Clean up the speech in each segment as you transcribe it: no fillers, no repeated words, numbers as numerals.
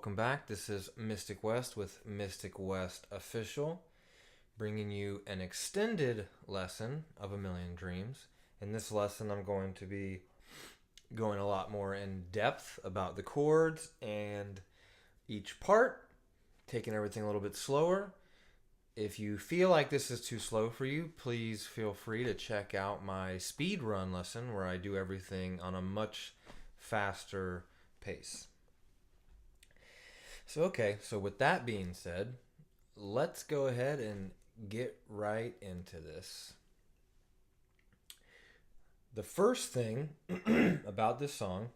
Welcome back. This is Mystic West with Mystic West Official, bringing you an extended lesson of A Million Dreams. In this lesson, I'm going to be going a lot more in depth about the chords and each part, taking everything a little bit slower. If you feel like this is too slow for you, please feel free to check out my speed run lesson where I do everything on a much faster pace. So with that being said, let's go ahead and get right into this. The first thing about this song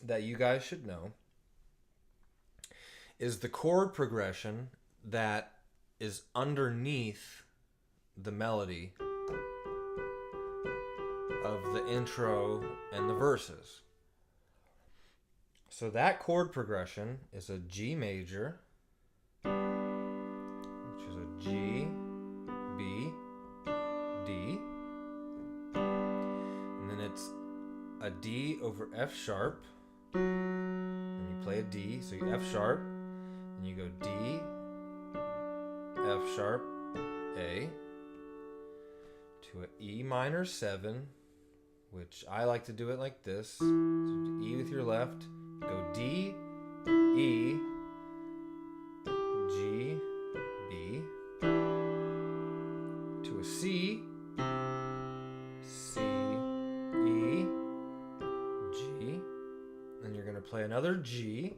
that you guys should know is the chord progression that is underneath the melody of the intro and the verses. So that chord progression is a G major, which is a G, B, D, and then it's a D over F sharp, and you play a D, so you F sharp, and you go D, F sharp, A, to a E minor 7, which I like to do it like this, so E with your left, go D, E, G, B, to a C, C, E, G, then you're going to play another G,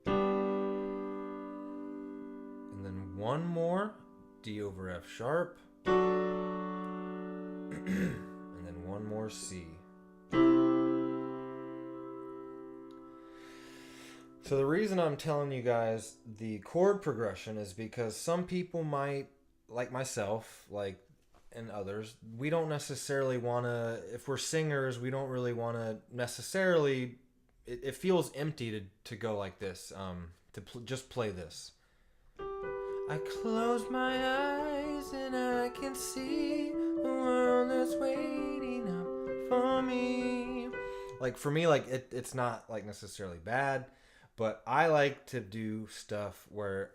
and then one more D over F sharp, and then one more C. So the reason I'm telling you guys the chord progression is because some people might, like myself, and others, we don't necessarily want to, if we're singers, we don't really want to necessarily, it feels empty to go like this, just play this. I close my eyes and I can see the world that's waiting up for me. Like for me, it's not like necessarily bad. But I like to do stuff where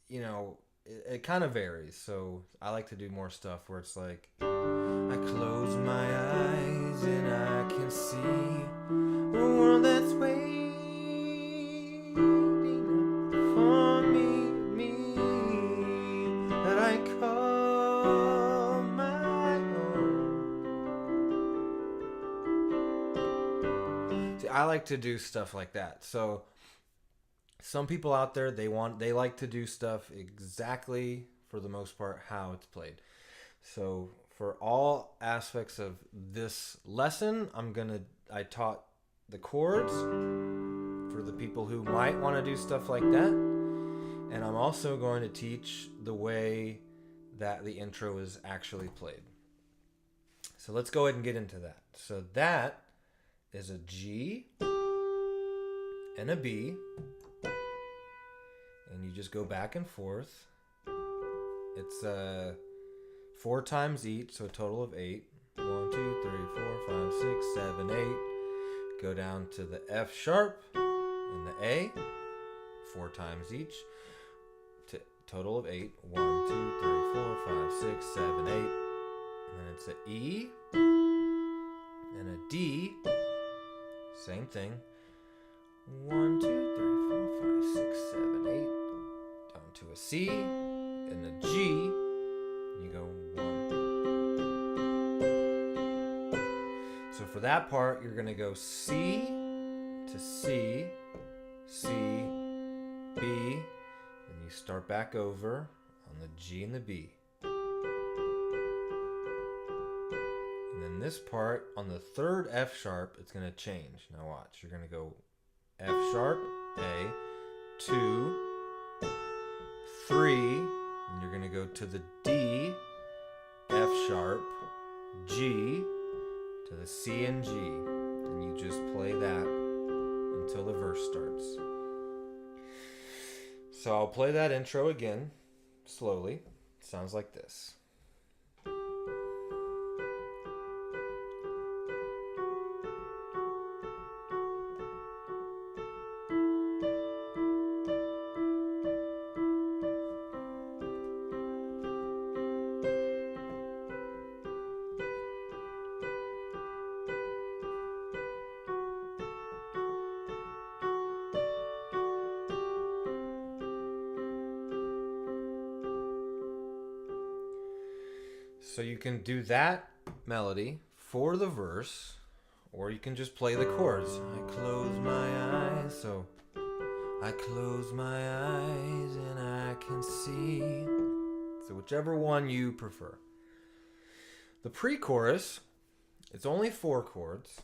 it kind of varies. So I like to do more stuff where it's like, I close my eyes and I can see a world that's waiting for me, that I call my own. See, I like to do stuff like that. So some people out there, they like to do stuff exactly, for the most part, how it's played. So for all aspects of this lesson, I taught the chords for the people who might want to do stuff like that. And I'm also going to teach the way that the intro is actually played. So let's go ahead and get into that. So that is a G and a B, and you just go back and forth. It's 4 times each, so a total of 8. 1, 2, 3, 4, 5, 6, 7, 8. Go down to the F sharp and the A, 4 times each, total of 8. 1, 2, 3, 4, 5, 6, 7, 8. And then it's an E and a D, same thing. 1, 2, 3, 4, 5, 6, 7, 8. Down to a C and a G. And you go 1. So for that part, you're going to go C to C, C, B, and you start back over on the G and the B. And then this part, on the third F sharp, it's going to change. Now watch, you're going to go F sharp, A, 2, 3, and you're going to go to the D, F sharp, G, to the C and G. And you just play that until the verse starts. So I'll play that intro again, slowly. It sounds like this. So you can do that melody for the verse, or you can just play the chords. I close my eyes, so I close my eyes and I can see. So whichever one you prefer. The pre-chorus, it's only 4 chords.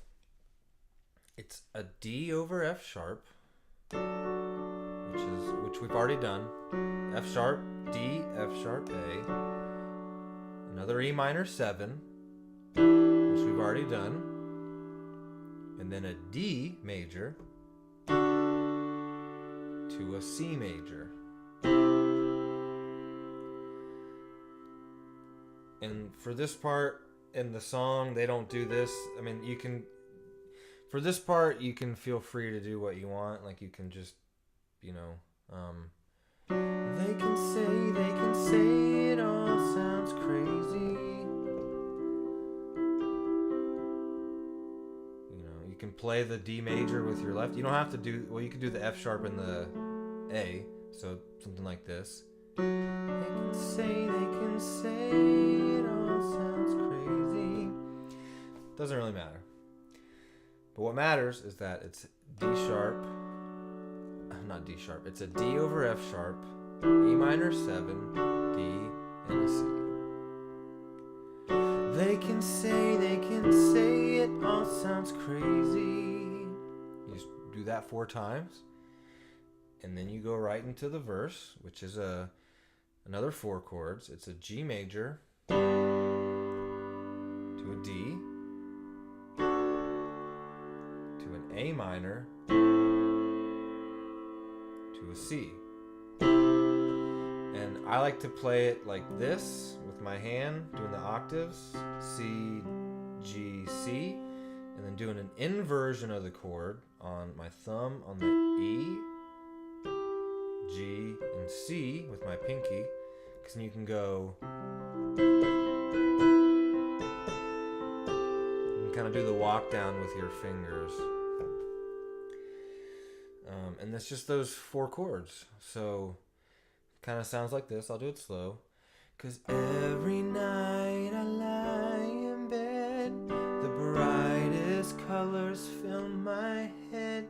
It's a D over F sharp, which we've already done. F sharp, D, F sharp, A. Another E minor 7, which we've already done. And then a D major to a C major. And for this part in the song, they don't do this. I mean, you can, for this part, you can feel free to do what you want. Like, you can just, you know, they can say it all sounds crazy. You know, you can play the D major with your left. You don't have to do, well, you can do the F sharp and the A. So something like this. They can say it all sounds crazy. Doesn't really matter. But what matters is that it's D sharp, not D sharp, it's a D over F sharp, E minor 7, D, and a C. They can say it all sounds crazy. You just do that 4 times. And then you go right into the verse, which is another 4 chords. It's a G major to a D to an A minor to a C. And I like to play it like this with my hand, doing the octaves, C, G, C, and then doing an inversion of the chord on my thumb on the E, G, and C with my pinky, because then you can go, you can kind of do the walk down with your fingers. And it's just those 4 chords. So kind of sounds like this. I'll do it slow. 'Cause every night I lie in bed, the brightest colors fill my head.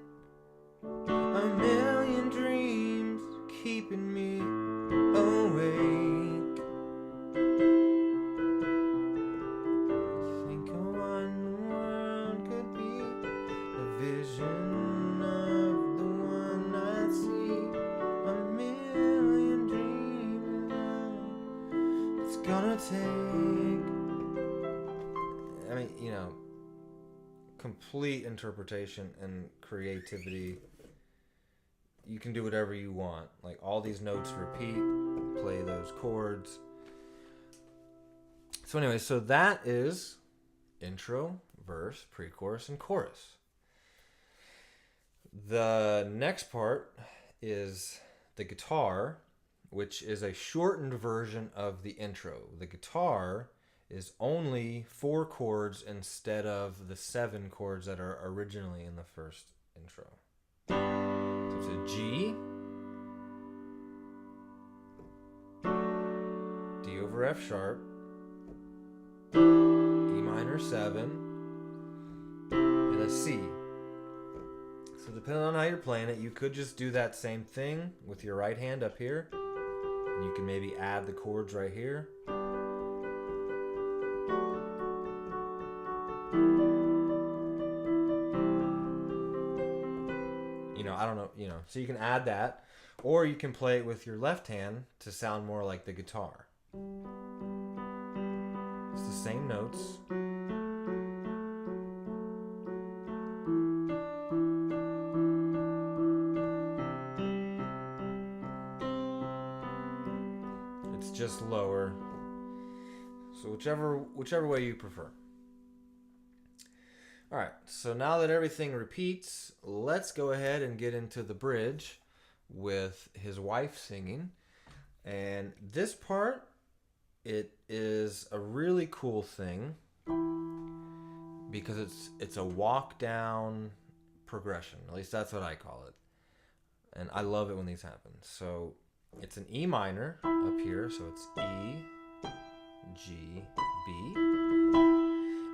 A million dreams keeping me awake. I think a one world could be a vision of the one I see. A million dreams it's gonna take. I mean, you know, complete interpretation and creativity. You can do whatever you want. Like, all these notes repeat, play those chords. So anyway, so that is intro, verse, pre-chorus, and chorus. The next part is the guitar, which is a shortened version of the intro. The guitar is only 4 chords instead of the 7 chords that are originally in the first intro. So it's a G, D over F sharp, E minor 7, and a C. So depending on how you're playing it, you could just do that same thing with your right hand up here. And you can maybe add the chords right here. I don't know, so you can add that, or you can play it with your left hand to sound more like the guitar. It's the same notes. It's just lower. So whichever way you prefer. Alright, so now that everything repeats, let's go ahead and get into the bridge with his wife singing. And this part, it is a really cool thing because it's a walk down progression. At least that's what I call it. And I love it when these happen. So it's an E minor up here, so it's E, G, B.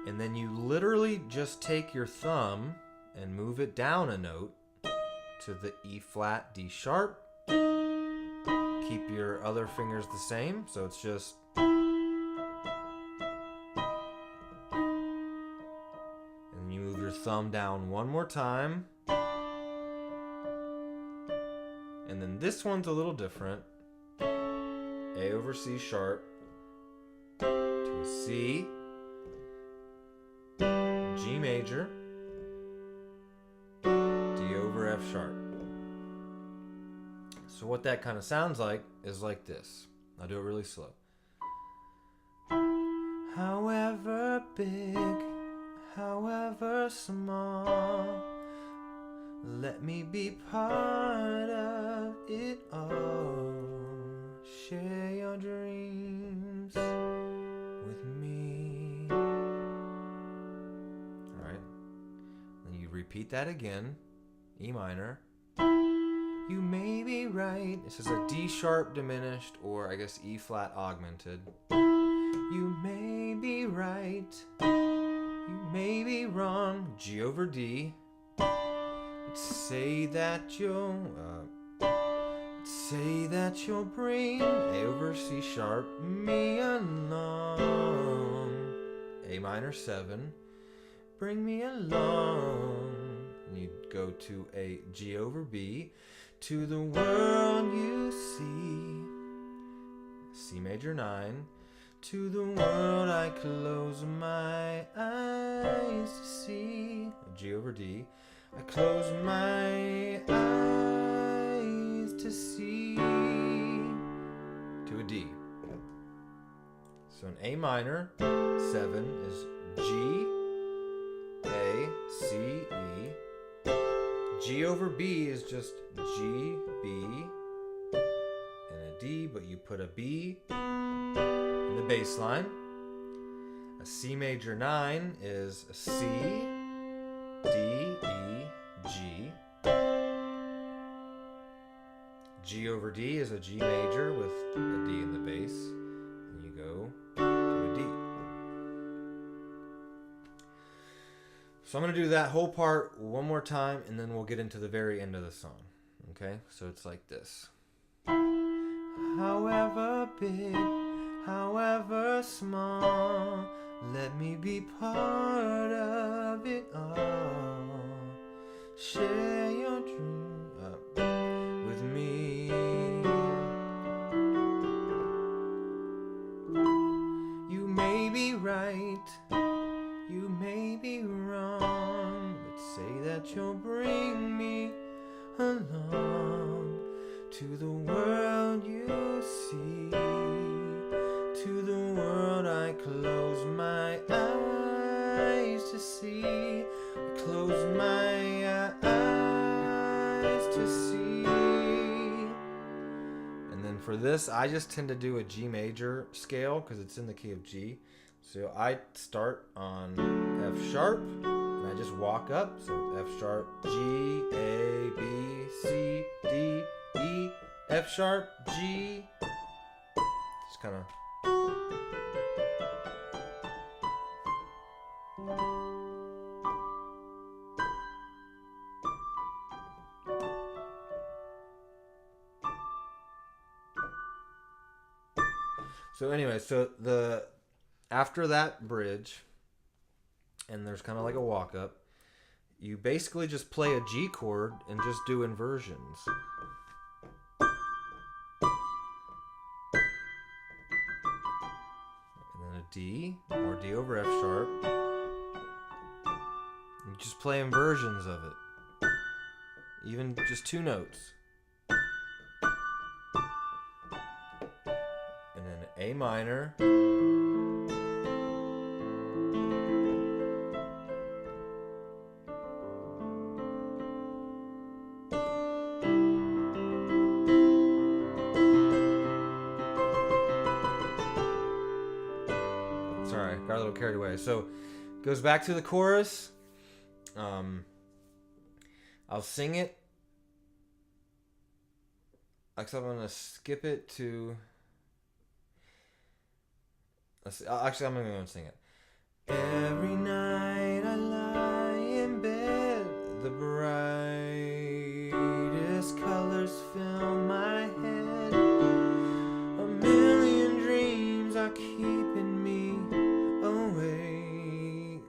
And then you literally just take your thumb and move it down a note to the E flat, D sharp. Keep your other fingers the same, so it's just... And you move your thumb down one more time. And then this one's a little different. A over C sharp to a C, G major, D over F sharp. So what that kind of sounds like is like this. I'll do it really slow. However big, however small, let me be part of it all. Share your dreams with me. Alright. Then you repeat that again. E minor. You may be right. This is a D sharp diminished, or I guess E flat augmented. You may be right. You may be wrong. G over D. Let's say that you'll bring A over C sharp me along. A minor 7. Bring me along. And you go to a G over B. To the world you see. C major 9. To the world I close my eyes to see. G over D. I close my eyes to see. To a D. So an A minor 7 is G, A, C, E. G over B is just G, B, and a D, but you put a B in the bass line. A C major 9 is a C, D, E, G. G over D is a G major with a D in the bass. And you go to a D. So I'm going to do that whole part one more time, and then we'll get into the very end of the song. Okay? So it's like this. However big, however small, let me be part of it all. Share your dream with me. You may be right, you may be wrong, but say that you'll bring me along to the world you see. To the world I close my eyes to see. I close my eyes to see. And then for this, I just tend to do a G major scale because it's in the key of G. So I start on F sharp and I just walk up. So F sharp, G, A, B, C, D, E, F sharp, G. Just kind of... So anyway, so after that bridge, and there's kind of like a walk up, you basically just play a G chord and just do inversions. And then a D, or D over F sharp. You just play inversions of it. Even just 2 notes. And then A minor. Sorry, got a little carried away. So, goes back to the chorus. I'll sing it. Except I'm going to skip it to... Let's see. Actually, I'm going to sing it. Every night I lie in bed, the brightest colors fill my head. A million dreams are keeping me awake.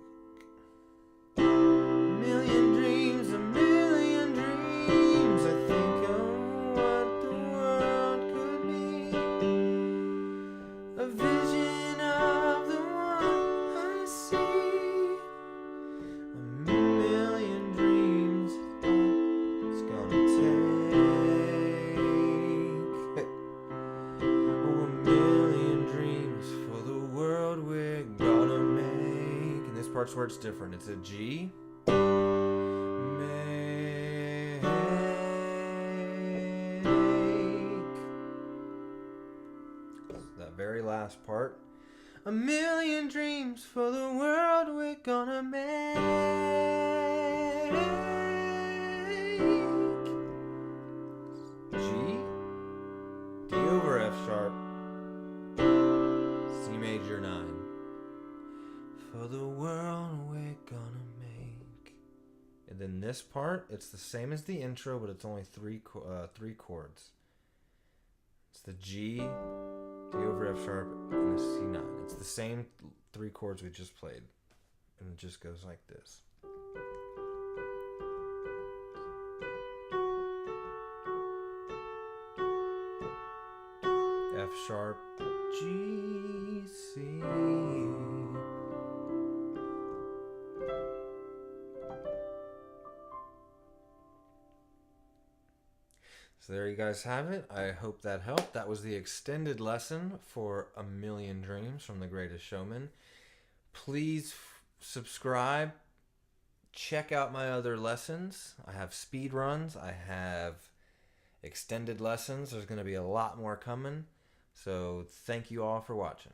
A million dreams, a million dreams. I think of what the world could be. A vision of the one I see. A million dreams it's gonna take. Oh, a million dreams for the world we're gonna make. And this part's where it's different. It's a G. Make. That very last part. A million dreams for the world we're gonna make. G, D over F sharp, C major 9. For the world we're gonna make. And then this part, it's the same as the intro, but it's only three chords. It's the G, D over F sharp, and the C9. It's the same 3 chords we just played. And it just goes like this. F sharp, G, C. So there you guys have it. I hope that helped. That was the extended lesson for A Million Dreams from The Greatest Showman. Please subscribe. Check out my other lessons. I have speed runs. I have extended lessons. There's going to be a lot more coming. So thank you all for watching.